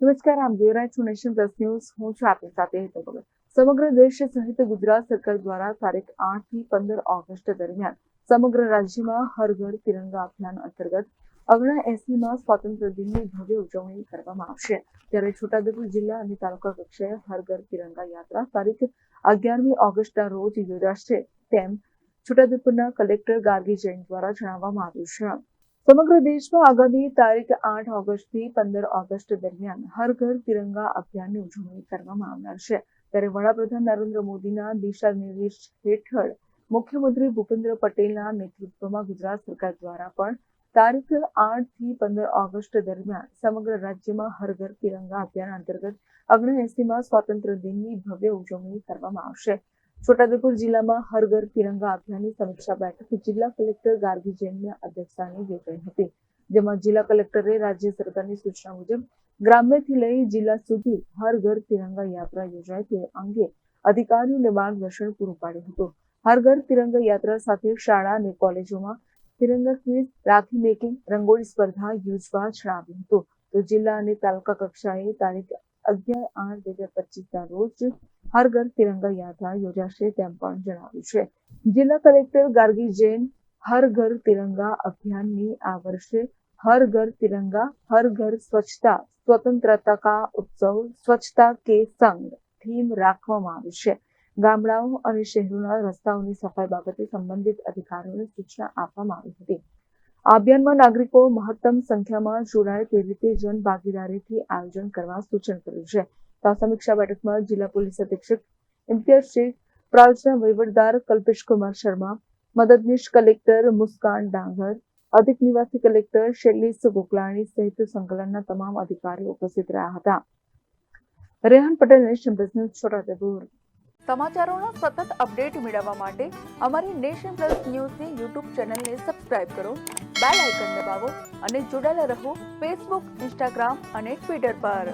નમસ્કાર, આમ જોઈ રહ્યા છો નેશન પ્લસ ન્યૂઝ. હું છું આપની સાથે હેતલ ભગત. સમગ્ર દેશ સહિત ગુજરાત સરકાર દ્વારા તારીખ 8 થી 15 ઓગસ્ટ દરમિયાન સમગ્ર રાજ્યમાં હર ઘર તિરંગા અભિયાન અંતર્ગત 79માં સ્વાતંત્ર્ય દિનની ભવ્ય ઉજવણી કરવામાં આવશે. ત્યારે છોટાઉદેપુર જિલ્લા અને તાલુકા કક્ષાએ હર ઘર તિરંગા યાત્રા તારીખ 11મી ઓગસ્ટના રોજ યોજાશે તેમ છોટાઉદેપુરના કલેક્ટર ગાર્ગી જૈન દ્વારા જણાવવામાં આવ્યું છે. સમગ્ર દેશમાં આગામી તારીખ 8 ઓગસ્ટથી 15 ઓગસ્ટ દરમિયાન હર ઘર તિરંગા અભિયાનની ઉજવણી કરવામાં આવનાર છે. ત્યારે વડાપ્રધાન નરેન્દ્ર મોદીના દિશા નિર્દેશ હેઠળ મુખ્યમંત્રી ભૂપેન્દ્ર પટેલના નેતૃત્વમાં ગુજરાત સરકાર દ્વારા પણ તારીખ 8 થી 15 ઓગસ્ટ દરમિયાન સમગ્ર રાજ્યમાં હર ઘર તિરંગા અભિયાન અંતર્ગત 79માં સ્વાતંત્ર્ય દિનની ભવ્ય ઉજવણી કરવામાં આવશે. છોટાઉદેપુર જિલ્લામાં હર ઘર તિરંગા અભિયાનની સમીક્ષા બેઠક જિલ્લા કલેક્ટર ગાર્ગી જૈનના અધ્યક્ષસ્થાને યોજાઈ હતી, જેમાં જિલ્લા કલેક્ટરે રાજ્ય સરકારની સૂચના મુજબ ગ્રામ્યથી લઈ જિલ્લા સુધી હર ઘર તિરંગા યાત્રા યોજાય તે અંગે અધિકારીઓને માર્ગદર્શન પૂરું પાડ્યું હતું. હર ઘર તિરંગા યાત્રા સાથે શાળા અને કોલેજોમાં તિરંગા ક્વિઝ, રાખી મેકિંગ, રંગોળી સ્પર્ધા યોજવા જણાવ્યું હતું. તો જિલ્લા અને તાલુકા કક્ષાએ તારીખ 11/8/2025ના રોજ હર ઘર તિરંગા યાત્રા યોજાશે તેમ પણ જણાવ્યું છે. જિલ્લા કલેક્ટર ગાર્ગી જૈન હર ઘર તિરંગા અભિયાનની આ વર્ષે હર ઘર તિરંગા હર ઘર સ્વચ્છતા સ્વતંત્રતા કા ઉત્સવ સ્વચ્છતા કે સંગ થીમ રાખવામાં આવી છે. ગામડાઓ અને શહેરોના રસ્તાઓની સફાઈ બાબતે સંબંધિત અધિકારીઓને સૂચના આપવામાં આવી હતી. આ અભિયાનમાં નાગરિકો મહત્તમ સંખ્યામાં જોડાય તે રીતે જન ભાગીદારીથી આયોજન કરવા સૂચન કર્યું છે. આ સમીક્ષા બેઠકમાં જિલ્લા પોલીસ અધિક્ષક ઇમ્તિયાઝ શેખ, પ્રાંતના વહીવટદાર કલ્પેશકુમાર શર્મા, મદદનીશ કલેક્ટર મુસ્કાન ડાંગર, અધિક નિવાસી કલેક્ટર શૈલેષ ગોકલાણી સહિત સંકલનના તમામ અધિકારીઓ ઉપસ્થિત રહ્યા હતા. Rehan Patel, nation plus news, Chhota Udepur. સમાચારોના સતત અપડેટ મેળવવા માટે અમારી નેશન પ્લસ ન્યૂઝની યુટ્યુબ ચેનલને સબસ્ક્રાઇબ કરો, બેલ આઇકન દબાવો અને જોડાયેલા રહો ફેસબુક, ઇન્સ્ટાગ્રામ અને ટ્વિટર પર.